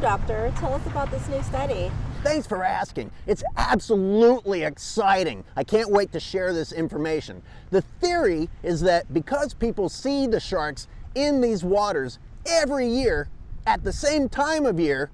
Doctor. Tell us about this new study. Thanks for asking. It's absolutely exciting. I can't wait to share this information. The theory is that because people see the sharks in these waters every year at the same time of year,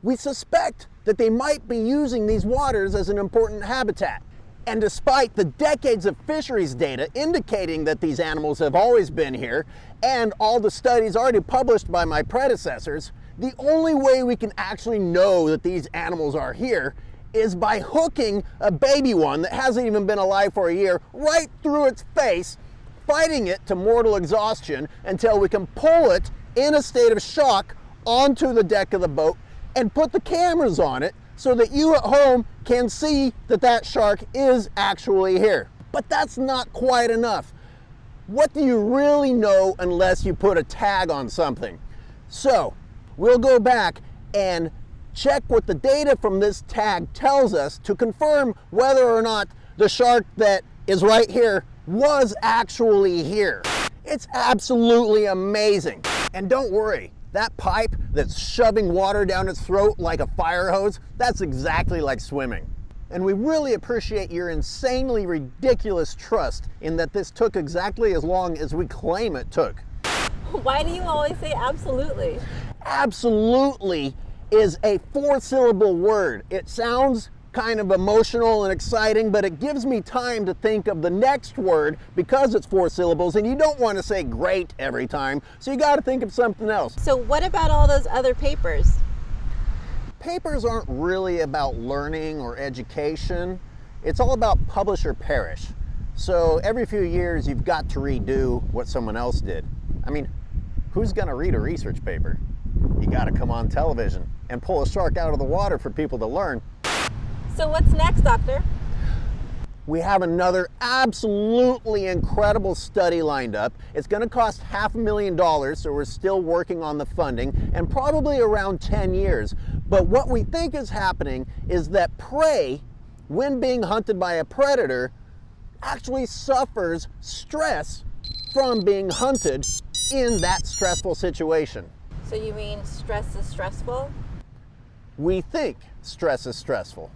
we suspect that they might be using these waters as an important habitat. And despite the decades of fisheries data indicating that these animals have always been here, and all the studies already published by my predecessors, the only way we can actually know that these animals are here is by hooking a baby one that hasn't even been alive for a year right through its face, fighting it to mortal exhaustion until we can pull it in a state of shock onto the deck of the boat and put the cameras on it so that you at home can see that that shark is actually here. But that's not quite enough. What do you really know unless you put a tag on something? So we'll go back and check what the data from this tag tells us to confirm whether or not the shark that is right here was actually here. It's absolutely amazing. And don't worry, that pipe that's shoving water down its throat like a fire hose, that's exactly like swimming. And we really appreciate your insanely ridiculous trust in that this took exactly as long as we claim it took. Why do you always say absolutely? Absolutely is a 4-syllable word. It sounds kind of emotional and exciting, but it gives me time to think of the next word because it's 4 syllables, and you don't want to say great every time, so you got to think of something else. So what about all those other papers? Papers aren't really about learning or education. It's all about publish or perish. So every few years you've got to redo what someone else did. I mean, who's going to read a research paper? You got to come on television and pull a shark out of the water for people to learn. So what's next, Doctor? We have another absolutely incredible study lined up. It's going to cost $500,000, so we're still working on the funding, and probably around 10 years. But what we think is happening is that prey, when being hunted by a predator, actually suffers stress from being hunted in that stressful situation. So you mean stress is stressful? We think stress is stressful.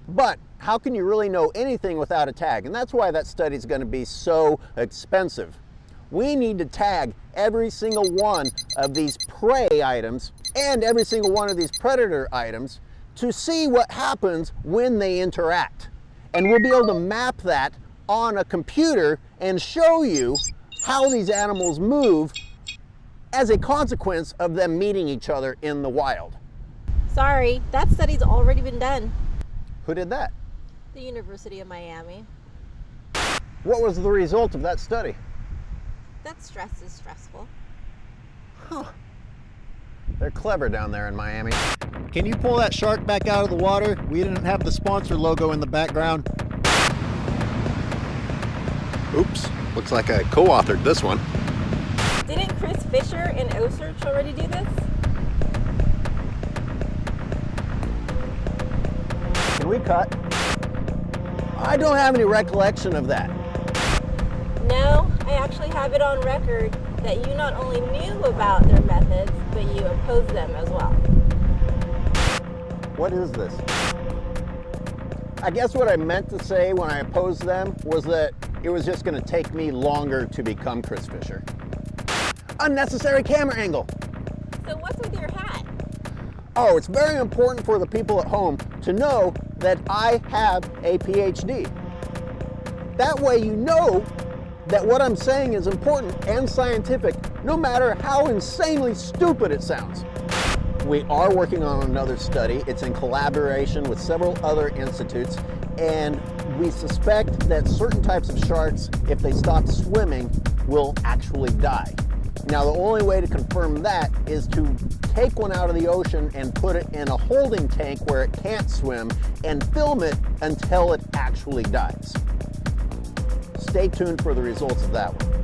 But how can you really know anything without a tag? And that's why that study is going to be so expensive. We need to tag every single one of these prey items and every single one of these predator items to see what happens when they interact. And we'll be able to map that on a computer and show you how these animals move as a consequence of them meeting each other in the wild. Sorry, that study's already been done. Who did that? The University of Miami. What was the result of that study? That stress is stressful. Huh. They're clever down there in Miami. Can you pull that shark back out of the water? We didn't have the sponsor logo in the background. Oops, looks like I co-authored this one. Didn't Chris Fisher and OSearch already do this? Can we cut? I don't have any recollection of that. No, I actually have it on record that you not only knew about their methods, but you opposed them as well. What is this? I guess what I meant to say when I opposed them was that it was just going to take me longer to become Chris Fisher. Unnecessary camera angle. So what's with your hat? Oh, it's very important for the people at home to know that I have a PhD. That way you know that what I'm saying is important and scientific, no matter how insanely stupid it sounds. We are working on another study. It's in collaboration with several other institutes, and we suspect that certain types of sharks, if they stop swimming, will actually die. Now, the only way to confirm that is to take one out of the ocean and put it in a holding tank where it can't swim and film it until it actually dies. Stay tuned for the results of that one.